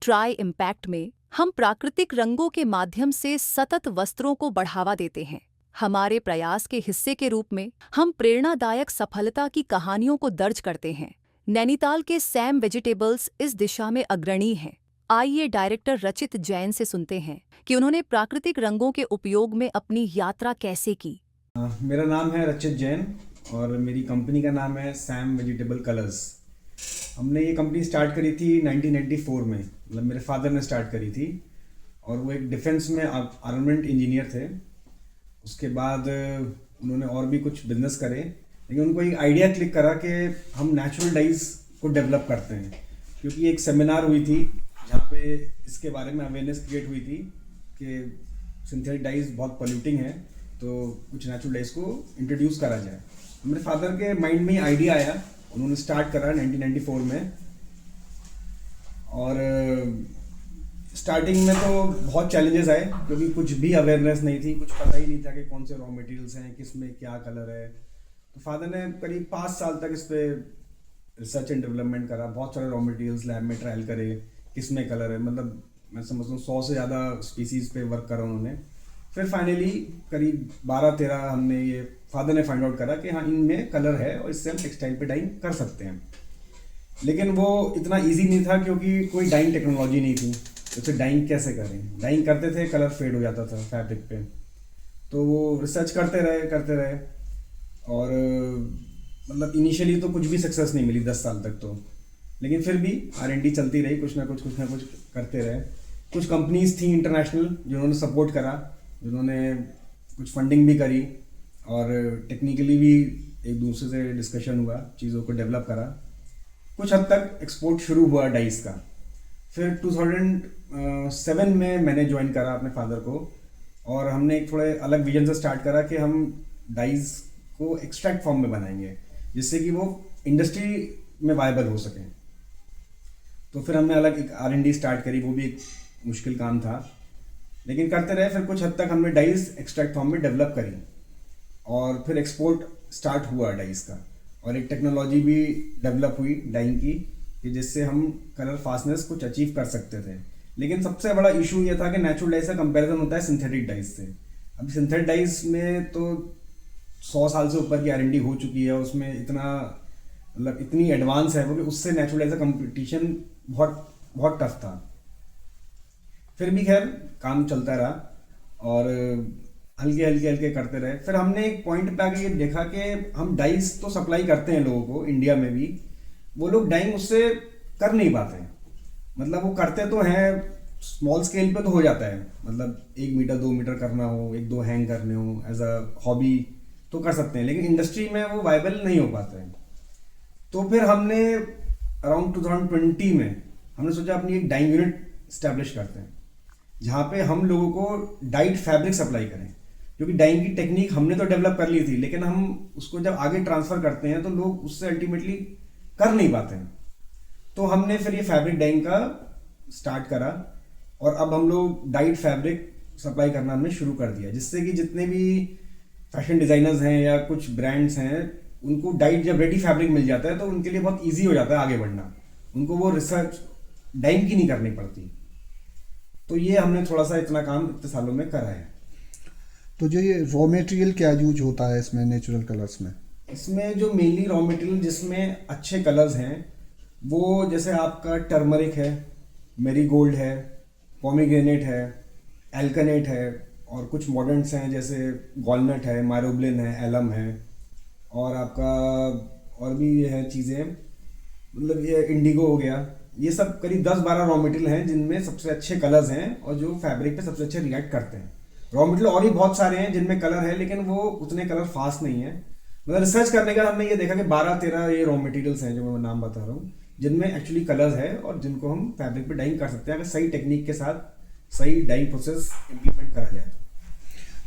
Try impact में हम प्राकृतिक रंगों के माध्यम से सतत वस्त्रों को बढ़ावा देते हैं। हमारे प्रयास के हिस्से के रूप में हम प्रेरणादायक सफलता की कहानियों को दर्ज करते हैं। नैनीताल के सैम वेजिटेबल्स इस दिशा में अग्रणी हैं। आइए डायरेक्टर रचित जैन से सुनते हैं कि उन्होंने प्राकृतिक रंगों के उपयोग में अपनी यात्रा कैसे की। मेरा नाम है रचित जैन और मेरी कंपनी का नाम है सैम वेजिटेबल कलर्स। हमने ये कंपनी स्टार्ट करी थी 1994 में, मतलब मेरे फादर ने स्टार्ट करी थी और वो एक डिफेंस में आर्ममेंट इंजीनियर थे। उसके बाद उन्होंने और भी कुछ बिजनेस करे, लेकिन उनको एक आइडिया क्लिक करा कि हम नेचुरल डाइज को डेवलप करते हैं, क्योंकि एक सेमिनार हुई थी जहाँ पे इसके बारे में अवेयरनेस क्रिएट हुई थी कि सिंथेटिक डाइज बहुत पोल्यूटिंग है, तो कुछ नेचुरल डाइज को इंट्रोड्यूस करा जाए। मेरे फादर के माइंड में आइडिया आया, उन्होंने स्टार्ट करा 1994 में। और स्टार्टिंग में तो बहुत चैलेंजेस आए, क्योंकि कुछ भी अवेयरनेस नहीं थी, कुछ पता ही नहीं था कि कौन से रॉ मटेरियल्स हैं, किस में क्या कलर है। तो फादर ने करीब 5 साल तक इस पर रिसर्च एंड डेवलपमेंट करा, बहुत सारे रॉ मटेरियल्स लैब में ट्रायल करे किस में कलर है, मतलब मैं समझता हूँ 100 से ज़्यादा स्पीसीज पे वर्क करा उन्होंने। फिर फाइनली करीब 12-13 हमने ये फादर ने फाइंड आउट करा कि हाँ इनमें कलर है और इससे हम टेक्सटाइल पे डाइंग कर सकते हैं। लेकिन वो इतना इजी नहीं था, क्योंकि कोई डाइंग टेक्नोलॉजी नहीं थी। तो उसे डाइंग कैसे करें, डाइंग करते थे कलर फेड हो जाता था फैब्रिक पे। तो वो रिसर्च करते रहे और मतलब इनिशियली तो कुछ भी सक्सेस नहीं मिली 10 साल तक तो, लेकिन फिर भी R&D चलती रही, कुछ ना कुछ करते रहे। कुछ कंपनीज थी इंटरनेशनल जिन्होंने सपोर्ट करा, जिन्होंने कुछ फंडिंग भी करी और टेक्निकली भी एक दूसरे से डिस्कशन हुआ, चीज़ों को डेवलप करा। कुछ हद तक एक्सपोर्ट शुरू हुआ डाइस का। फिर 2007 में मैंने ज्वाइन करा अपने फादर को, और हमने एक थोड़े अलग विजन से स्टार्ट करा कि हम डाइस को एक्सट्रैक्ट फॉर्म में बनाएंगे, जिससे कि वो इंडस्ट्री में वायबल हो सके। तो फिर हमने अलग एक R&D स्टार्ट करी, वो भी एक मुश्किल काम था, लेकिन करते रहे। फिर कुछ हद तक हमने डाइस एक्सट्रैक्ट फॉर्म में डेवलप करी और फिर एक्सपोर्ट स्टार्ट हुआ डाइस का, और एक टेक्नोलॉजी भी डेवलप हुई डाइंग की कि जिससे हम कलर फास्टनेस कुछ अचीव कर सकते थे। लेकिन सबसे बड़ा इशू ये था कि नेचुरल डाइस का कंपैरिजन होता है सिंथेटिक डाइस से। अब सिंथेटिक डाइस में तो 100 साल से ऊपर की R&D हो चुकी है, उसमें इतना मतलब इतनी एडवांस है वो कि उससे नेचुरल डाइस का कंपटीशन बहुत टफ था। फिर भी खैर काम चलता रहा और हल्के करते रहे। फिर हमने एक पॉइंट पे आके ये देखा कि हम डाइस तो सप्लाई करते हैं लोगों को इंडिया में भी, वो लोग डाइंग उससे कर नहीं पाते हैं। मतलब वो करते तो हैं, स्मॉल स्केल पे तो हो जाता है, मतलब 1 मीटर 2 मीटर करना हो, 1-2 हैंग करने हो एज अ हॉबी तो कर सकते हैं, लेकिन इंडस्ट्री में वो वायबल नहीं हो पाते हैं। तो फिर हमने अराउंड 2020 में हमने सोचा अपनी एक डाइंग यूनिट इस्टेब्लिश करते हैं, जहाँ पे हम लोगों को डाइड फैब्रिक सप्लाई करें। क्योंकि डाइंग की टेक्निक हमने तो डेवलप कर ली थी, लेकिन हम उसको जब आगे ट्रांसफर करते हैं तो लोग उससे अल्टीमेटली कर नहीं पाते हैं। तो हमने फिर ये फैब्रिक डाइंग का स्टार्ट करा, और अब हम लोग डाइड फैब्रिक सप्लाई करना हमने शुरू कर दिया, जिससे कि जितने भी फैशन डिजाइनर्स हैं या कुछ ब्रांड्स हैं, उनको डाइड जब रेडी फैब्रिक मिल जाता है तो उनके लिए बहुत ईजी हो जाता है आगे बढ़ना, उनको वो रिसर्च डाइंग की नहीं करनी पड़ती। तो ये हमने थोड़ा सा इतना काम इतने सालों में करा है। तो जो ये रॉ मटेरियल क्या यूज होता है इसमें नेचुरल कलर्स में? इसमें जो मेनली रॉ मटेरियल जिसमें अच्छे कलर्स हैं वो जैसे आपका टर्मरिक है, मेरीगोल्ड है, पोमीग्रेनेट है, एल्कनेट है, और कुछ मॉडर्न्स हैं जैसे वॉलनट है, मायरोब्लिन है, एलम है, और आपका और भी ये है चीज़ें, मतलब ये इंडिगो हो गया। ये सब करीब 10-12 रॉ मटेरियल हैं जिनमें सबसे अच्छे कलर्स हैं और जो फैब्रिक पे सबसे अच्छे रिएक्ट करते हैं। रॉ मटेरियल और भी बहुत सारे हैं जिनमें कलर है, लेकिन वो उतने कलर फास्ट नहीं है। मतलब रिसर्च करने का हमने ये देखा कि 12-13 ये रॉ मटेरियल्स हैं जो मैं नाम बता रहा हूँ, जिनमें एक्चुअली कलर्स है और जिनको हम फैब्रिक पे डाइंग कर सकते हैं, अगर सही टेक्निक के साथ सही डाइंग प्रोसेस इम्प्लीमेंट करा जाए।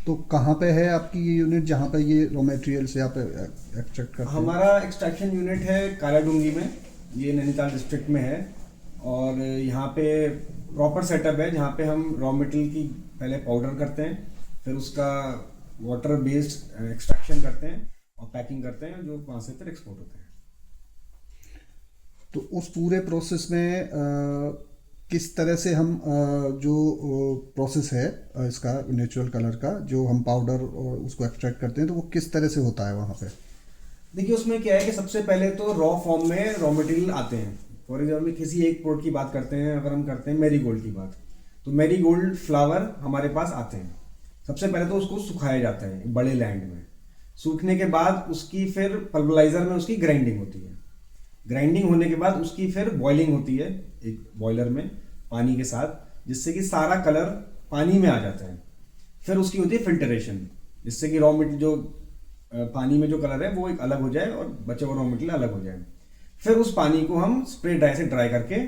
तो कहाँ पे है आपकी ये यूनिट जहाँ पे ये रॉ मटेरियल से आप एक्सट्रैक्ट करते हैं? हमारा एक्सट्रैक्शन यूनिट है कालाडूंगी में, ये नैनीताल डिस्ट्रिक्ट में है, और यहाँ पे प्रॉपर सेटअप है जहाँ पे हम रॉ मटेरियल की पहले पाउडर करते हैं, फिर उसका वाटर बेस्ड एक्सट्रैक्शन करते हैं और पैकिंग करते हैं, जो वहाँ से फिर एक्सपोर्ट होते हैं। तो उस पूरे प्रोसेस में किस तरह से हम जो प्रोसेस है इसका नेचुरल कलर का, जो हम पाउडर और उसको एक्सट्रैक्ट करते हैं, तो वो किस तरह से होता है वहाँ पे? देखिए उसमें क्या है कि सबसे पहले तो रॉ फॉर्म में रॉ मटेरियल आते हैं। फॉर एग्जाम्पल किसी एक प्रोडक्ट की बात करते हैं, अगर हम करते हैं मैरीगोल्ड की बात, तो मैरीगोल्ड फ्लावर हमारे पास आते हैं। सबसे पहले तो उसको सुखाया जाता है एक बड़े लैंड में। सूखने के बाद उसकी फिर पल्वराइजर में उसकी ग्राइंडिंग होती है। ग्राइंडिंग होने के बाद उसकी फिर बॉइलिंग होती है एक बॉयलर में पानी के साथ, जिससे कि सारा कलर पानी में आ जाता है। फिर उसकी होती है फिल्टरेशन, जिससे कि रॉ मटेरियल जो पानी में जो कलर है वो एक अलग हो जाए और बचे हुआ रॉ मटेरियल अलग हो जाए। फिर उस पानी को हम स्प्रे ड्राई से ड्राई करके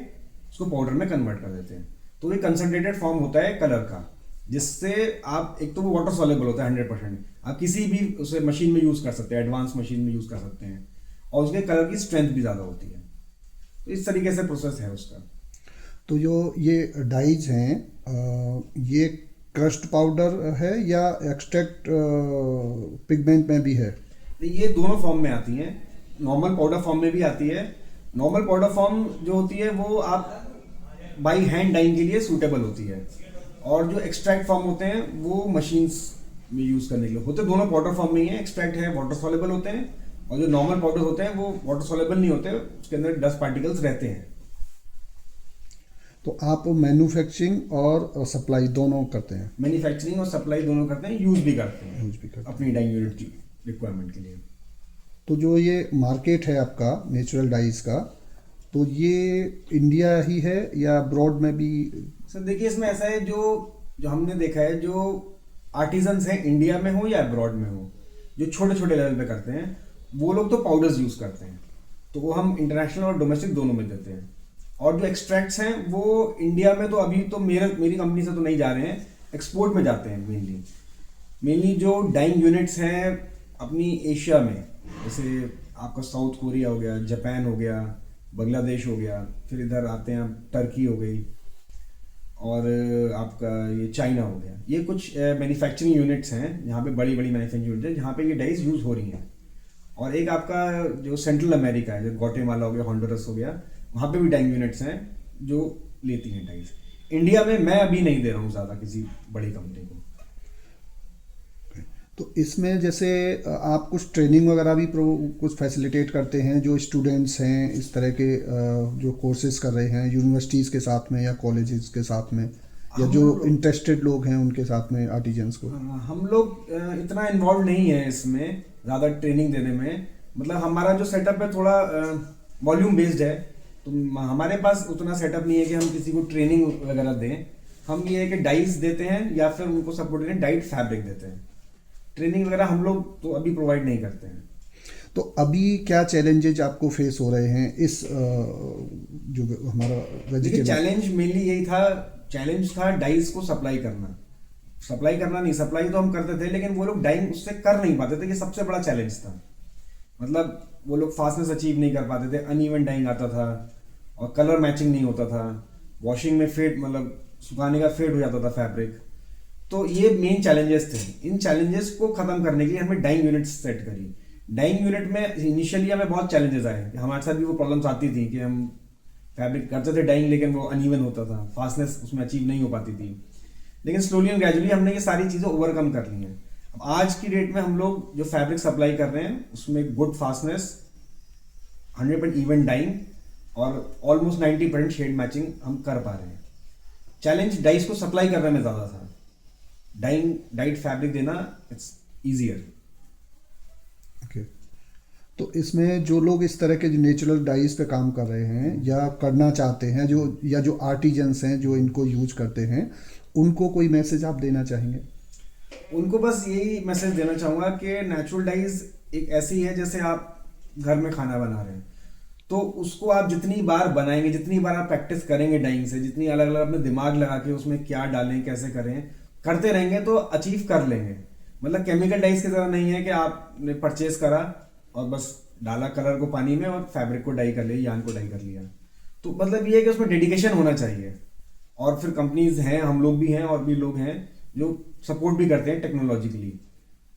उसको पाउडर में कन्वर्ट कर देते हैं। तो ये कंसनट्रेटेड फॉर्म होता है कलर का, जिससे आप एक तो वो वाटर सॉल्युबल होता है 100%। आप किसी भी उसे मशीन में यूज़ कर सकते हैं, एडवांस मशीन में यूज़ कर सकते हैं, और उसके कलर की स्ट्रेंथ भी ज़्यादा होती है। तो इस तरीके से प्रोसेस है उसका। तो जो ये डाइज हैं, ये क्रश्ड पाउडर है या एक्सट्रैक्ट पिगमेंट में भी है? तो ये दोनों फॉर्म में आती हैं, नॉर्मल पाउडर फॉर्म में भी आती है। नॉर्मल पाउडर फॉर्म जो होती है वो आप बाई हैंड डाइंग के लिए सूटेबल होती है, और जो एक्सट्रैक्ट फॉर्म होते हैं वो मशीन्स में यूज़ करने के लिए होते हैं। दोनों पाउडर फॉर्म में ही है। एक्सट्रैक्ट है वाटर सॉल्युबल होते हैं, और जो नॉर्मल पाउडर होते हैं वो वाटर सॉल्युबल नहीं होते, उसके अंदर डस्ट पार्टिकल्स रहते हैं। तो आप मैन्युफैक्चरिंग और सप्लाई दोनों करते हैं? मैन्युफैक्चरिंग और सप्लाई दोनों करते हैं, यूज़ भी करते हैं, यूज भी करते हैं। अपनी डाइंग यूनिट की रिक्वायरमेंट के लिए। तो जो ये मार्केट है आपका नेचुरल डाइज का, तो ये इंडिया ही है या अब्रॉड में भी? सर देखिए इसमें ऐसा है, जो जो हमने देखा है, जो आर्टिजन्स हैं इंडिया में हो या अब्रॉड में हो, जो छोटे छोटे लेवल पे करते हैं, वो लोग तो पाउडर्स यूज़ करते हैं, तो वो हम इंटरनेशनल और डोमेस्टिक दोनों में देते हैं। और जो एक्सट्रैक्ट्स हैं वो इंडिया में तो अभी तो मेरी कंपनी से तो नहीं जा रहे हैं, एक्सपोर्ट में जाते हैं मेनली जो डाइंग यूनिट्स हैं अपनी एशिया में, जैसे आपका साउथ कोरिया हो गया, जापान हो गया, बांग्लादेश हो गया, फिर इधर आते हैं टर्की हो गई, और आपका ये चाइना हो गया। ये कुछ मैन्युफैक्चरिंग यूनिट्स हैं जहाँ पे बड़ी बड़ी मैन्युफैक्चरिंग यूनिट्स हैं जहाँ पे ये डाइज यूज़ हो रही हैं। और एक आपका जो सेंट्रल अमेरिका है, जो ग्वाटेमाला हो गया, होंडुरस हो गया, वहाँ पे भी डाइंग यूनिट्स हैं जो लेती हैं डाइज। इंडिया में मैं अभी नहीं दे रहा हूँ ज़्यादा किसी बड़ी कंपनी को। तो इसमें जैसे आप कुछ ट्रेनिंग वगैरह भी कुछ फैसिलिटेट करते हैं, जो स्टूडेंट्स हैं इस तरह के जो कोर्सेज कर रहे हैं यूनिवर्सिटीज़ के साथ में या कॉलेजेस के साथ में, या जो इंटरेस्टेड लोग हैं उनके साथ में, आर्टिजन्स को? हम लोग इतना इन्वॉल्व नहीं है इसमें ज़्यादा ट्रेनिंग देने में। मतलब हमारा जो सेटअप है थोड़ा वॉल्यूम बेस्ड है, तो हमारे पास उतना सेटअप नहीं है कि हम किसी को ट्रेनिंग वगैरह दें। हम ये है कि डाइज देते हैं या फिर उनको सपोर्ट करें, डाइट फैब्रिक देते हैं। ट्रेनिंग वगैरह हम लोग तो अभी प्रोवाइड नहीं करते हैं। तो अभी क्या चैलेंजेज आपको फेस हो रहे हैं इस जो हमारा वेजिटेबल? चैलेंज मेनली यही था, चैलेंज था डाइज को सप्लाई करना नहीं, सप्लाई तो हम करते थे, लेकिन वो लोग डाइंग उससे कर नहीं पाते थे। ये सबसे बड़ा चैलेंज था। मतलब वो लोग फास्टनेस अचीव नहीं कर पाते थे, अनइवन डाइंग आता था, और कलर मैचिंग नहीं होता था, वॉशिंग में फेड, मतलब सुखाने का फेड हो जाता था फैब्रिक। तो ये मेन चैलेंजेस थे। इन चैलेंजेस को खत्म करने के लिए हमने डाइंग यूनिट सेट करी। डाइंग यूनिट में इनिशियली हमें बहुत चैलेंजेस आए, हमारे साथ भी वो प्रॉब्लम्स आती थी कि हम फैब्रिक करते थे डाइंग, लेकिन वो अनइवन होता था, फास्टनेस उसमें अचीव नहीं हो पाती थी। लेकिन स्लोली एंड ग्रेजुअली हमने ये सारी चीज़ें ओवरकम कर ली हैं। अब आज की डेट में हम लोग जो फैब्रिक सप्लाई कर रहे हैं उसमें गुड फास्टनेस, 100% इवन डाइंग और ऑलमोस्ट 90% शेड मैचिंग हम कर पा रहे हैं। चैलेंज डाइस को सप्लाई करने में ज़्यादा था, डाइट फैब्रिक देना इट्स ईजियर। ओके। तो इसमें जो लोग इस तरह के जो नेचुरल डाइज पे काम कर रहे हैं या करना चाहते हैं, जो आर्टिजन्स हैं जो इनको यूज करते हैं, उनको कोई मैसेज आप देना चाहेंगे? उनको बस यही मैसेज देना चाहूँगा कि नेचुरल डाइज एक ऐसी है जैसे आप घर में खाना बना रहे हैं, तो उसको आप जितनी बार बनाएंगे, जितनी बार आप प्रैक्टिस करेंगे डाइंग से, जितनी अलग अलग अपने दिमाग लगा के उसमें क्या डालें, कैसे करें, करते रहेंगे तो अचीव कर लेंगे। मतलब केमिकल डाइज की तरह नहीं है कि आपने परचेज करा और बस डाला कलर को पानी में और फैब्रिक को डाई कर लिया, यान को डाई कर लिया। तो मतलब ये है कि उसमें डेडिकेशन होना चाहिए। और फिर कंपनीज हैं, हम लोग भी हैं और भी लोग हैं जो सपोर्ट भी करते हैं टेक्नोलॉजिकली।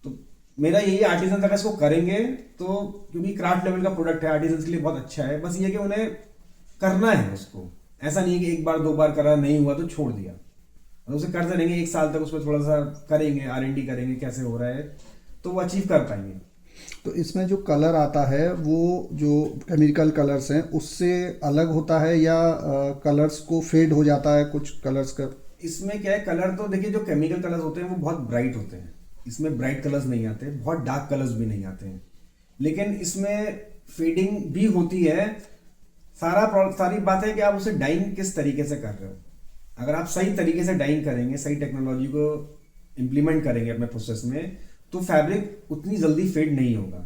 तो मेरा यही आर्टिजन अगर इसको करेंगे तो, क्योंकि क्राफ्ट लेवल का प्रोडक्ट है, आर्टिजन के लिए बहुत अच्छा है, बस ये कि उन्हें करना है उसको। ऐसा नहीं है कि एक बार दो बार करा नहीं हुआ तो छोड़ दिया, और उसे करते रहेंगे 1 साल तक, उसमें थोड़ा सा करेंगे, R&D करेंगे कैसे हो रहा है, तो वो अचीव कर पाएंगे। तो इसमें जो कलर आता है वो जो केमिकल कलर्स हैं उससे अलग होता है या कलर्स को फेड हो जाता है कुछ कलर्स का? इसमें क्या है, कलर तो देखिए जो केमिकल कलर्स होते हैं वो बहुत ब्राइट होते हैं, इसमें ब्राइट कलर्स नहीं आते, बहुत डार्क कलर्स भी नहीं आते हैं, लेकिन इसमें फेडिंग भी होती है। सारी बात है कि आप उसे डाइंग किस तरीके से कर रहे हो। अगर आप सही तरीके से डाइंग करेंगे, सही टेक्नोलॉजी को इम्प्लीमेंट करेंगे अपने प्रोसेस में, तो फैब्रिक उतनी जल्दी फेड नहीं होगा।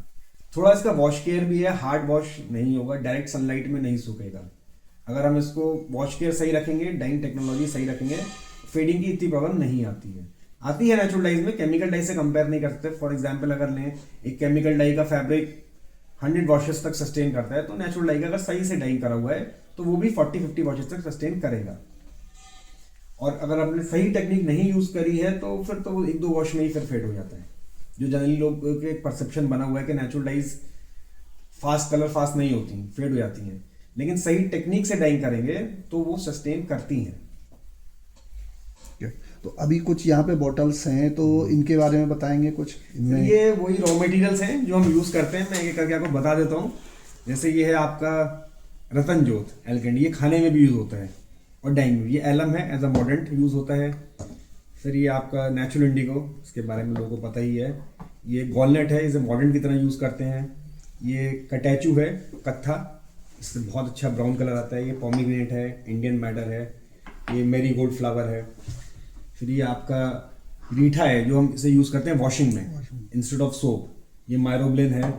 थोड़ा इसका वॉश केयर भी है, हार्ड वॉश नहीं होगा, डायरेक्ट सनलाइट में नहीं सूखेगा। अगर हम इसको वॉश केयर सही रखेंगे, डाइंग टेक्नोलॉजी सही रखेंगे, फेडिंग की इतनी प्रॉब्लम नहीं आती है। आती है नेचुरल डाइज में, केमिकल डाई से कंपेयर नहीं कर सकते। फॉर एग्जाम्पल अगर लें, एक केमिकल डाई का फैब्रिक 100 वॉशेस तक सस्टेन करता है, तो नेचुरल डाई का अगर सही से डाइंग करा हुआ है तो वो भी 40-50 वॉशेस तक सस्टेन करेगा। और अगर आपने सही टेक्निक नहीं यूज करी है तो फिर तो वो 1-2 वॉश में ही फिर फेड हो जाता है। जो जनरली लोग के एक परसेप्शन बना हुआ है कि नेचुरल डाइज कलर फास्ट नहीं होती, फेड हो जाती हैं, लेकिन सही टेक्निक से डाइंग करेंगे तो वो सस्टेन करती हैं। तो अभी कुछ यहाँ पे बॉटल्स हैं, तो इनके बारे में बताएंगे कुछ? इनमें ये वही रॉ मटेरियल्स हैं जो हम यूज करते हैं। मैं एक करके आपको बता देता हूँ। जैसे ये है आपका रतन जोत एल्केंडी, ये खाने में भी यूज होता है और डाइंग में। ये एलम है, एज अ मॉडर्न यूज होता है। फिर ये आपका नेचुरल इंडिगो, इसके बारे में लोगों को पता ही है। ये गॉलनेट है, इसे मॉडर्न की तरह यूज करते हैं। ये कटैचू है, कत्था, इससे बहुत अच्छा ब्राउन कलर आता है। ये पॉमीग्रेनेट है, इंडियन मैडर है। ये मेरीगोल्ड फ्लावर है। फिर ये आपका रीठा है, जो हम इसे यूज़ करते हैं वॉशिंग में इंस्टेड ऑफ सोप। ये मायरोब्लेन है।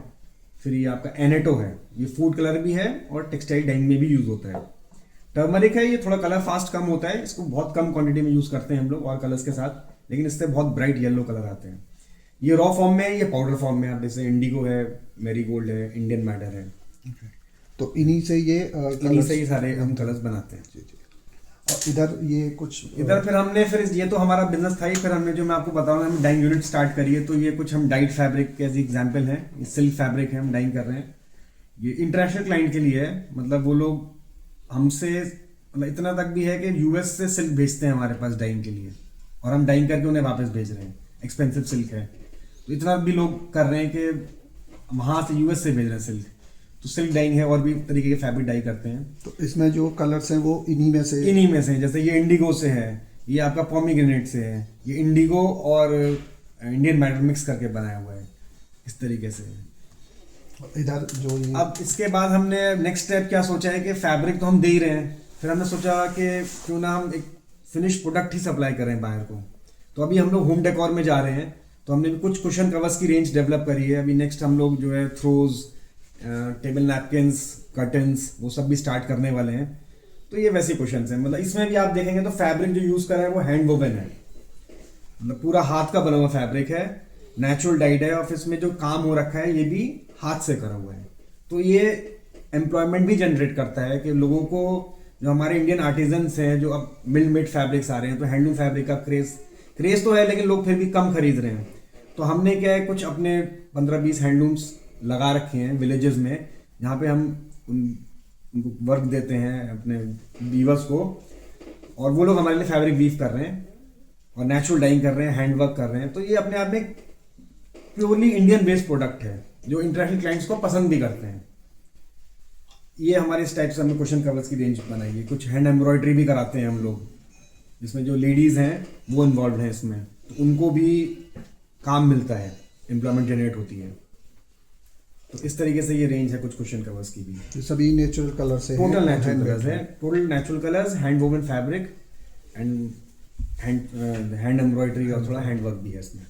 फिर ये आपका एनेटो है, ये फूड कलर भी है और टेक्सटाइल डाइंग में भी यूज़ होता है। टर्मरिक है, ये थोड़ा कलर फास्ट कम होता है, इसको बहुत कम क्वांटिटी में यूज़ करते हैं हम लोग और कलर्स के साथ, लेकिन इससे बहुत ब्राइट येलो कलर आते हैं। ये रॉ फॉर्म में है, ये पाउडर फॉर्म में, आप जैसे इंडिगो है, मेरीगोल्ड है, इंडियन मैडर है। तो इन्हीं से ही सारे हम कलर्स बनाते हैं। और इधर ये कुछ इधर फिर हमने ये तो हमारा बिजनेस था ही। फिर हमने जो मैं आपको बताऊंगा, हम डाइंग यूनिट स्टार्ट करी है। तो ये कुछ हम डाइड फैब्रिक के एग्जांपल हैं। ये सिल्क फैब्रिक है, हम डाइंग कर रहे हैं। ये इंटरनेशनल क्लाइंट के लिए है, मतलब वो लोग हमसे इतना तक भी है कि यूएस से सिल्क भेजते हैं हमारे पास डाइंग के लिए, और हम डाइंग करके उन्हें वापस भेज रहे हैं। एक्सपेंसिव सिल्क है, तो इतना भी लोग कर रहे हैं कि वहाँ से यूएस से भेज रहे हैं सिल्क। तो सिल्क डाइंग है, और भी तरीके के फैब्रिक डाई करते हैं। तो इसमें जो कलर्स हैं वो इन्हीं में से जैसे ये इंडिगो से है, ये आपका पॉमीग्रेनेट से है, ये इंडिगो और इंडियन मैडर मिक्स करके बनाया हुआ है, इस तरीके से। इधर जो ये अब इसके बाद हमने नेक्स्ट स्टेप क्या सोचा है कि फैब्रिक तो हम दे ही रहे हैं, फिर हमने सोचा कि क्यों ना हम एक फिनिश प्रोडक्ट ही सप्लाई करें बाहर को। तो अभी हम लोग होम डेकोर में जा रहे हैं, तो हमने भी कुछ कुशन कवर्स की रेंज डेवलप करी है। अभी नेक्स्ट हम लोग जो है थ्रोज, टेबल नैपकिन्स, कर्टन्स, वो सब भी स्टार्ट करने वाले हैं। तो ये वैसे क्वेश्चंस हैं, मतलब इसमें भी आप देखेंगे तो फैब्रिक जो यूज़ करा है वो हैंड वोवन है, मतलब पूरा हाथ का बना हुआ फैब्रिक है, नेचुरल डाइड है, और इसमें जो काम हो रखा है ये भी हाथ से करा हुआ है। तो ये एम्प्लॉयमेंट भी जनरेट करता है कि लोगों को, जो हमारे इंडियन आर्टिजन्स हैं, जो अब मिल मेड फैब्रिक्स आ रहे हैं, तो हैंडलूम फैब्रिक का क्रेज तो है, लेकिन लोग फिर भी कम खरीद रहे हैं। तो हमने क्या है, कुछ अपने 15-20 हैंडलूम्स लगा रखे हैं विलेजेस में, जहाँ पे हम उनको वर्क देते हैं अपने वीवर्स को, और वो लोग हमारे लिए फैब्रिक वीव कर रहे हैं और नेचुरल डाइंग कर रहे हैं, हैंड वर्क कर रहे हैं। तो ये अपने आप में प्योरली इंडियन बेस्ड प्रोडक्ट है, जो इंटरनेशनल क्लाइंट्स को पसंद भी करते हैं। ये हमारे इस टाइप से हमने क्वेश्चन कवर्स की रेंज बनाई है। कुछ हैंड एम्ब्रॉयडरी भी कराते हैं हम लोग, जिसमें जो लेडीज़ हैं वो इन्वॉल्व हैं इसमें, तो उनको भी काम मिलता है, एम्प्लॉयमेंट जनरेट होती है। तो इस तरीके से ये रेंज है कुछ क्वेश्चन कवर्स की भी। ये सभी नेचुरल कलर से टोटल नेचुरल कलर्स है, total natural colours, hand woven fabric and hand embroidery और थोड़ा हैंड वर्क भी है इसमें।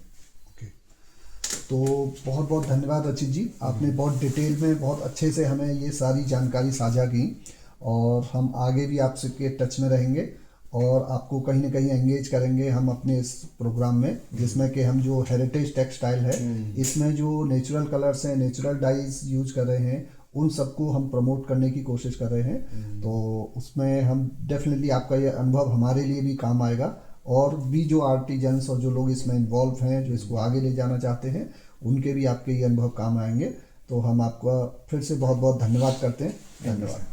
तो बहुत बहुत धन्यवाद रचित जी, आपने बहुत डिटेल में बहुत अच्छे से हमें ये सारी जानकारी साझा की, और हम आगे भी आपसे के टच में रहेंगे और आपको कहीं ना कहीं एंगेज करेंगे हम अपने इस प्रोग्राम में, जिसमें कि हम जो हेरिटेज टेक्सटाइल है इसमें जो नेचुरल कलर्स हैं, नेचुरल डाइज यूज कर रहे हैं, उन सबको हम प्रमोट करने की कोशिश कर रहे हैं। तो उसमें हम डेफिनेटली आपका ये अनुभव हमारे लिए भी काम आएगा, और भी जो आर्टिजन्स और जो लोग इसमें इन्वॉल्व हैं, जो इसको आगे ले जाना चाहते हैं, उनके भी आपके ये अनुभव काम आएंगे। तो हम आपका फिर से बहुत बहुत धन्यवाद करते हैं। धन्यवाद।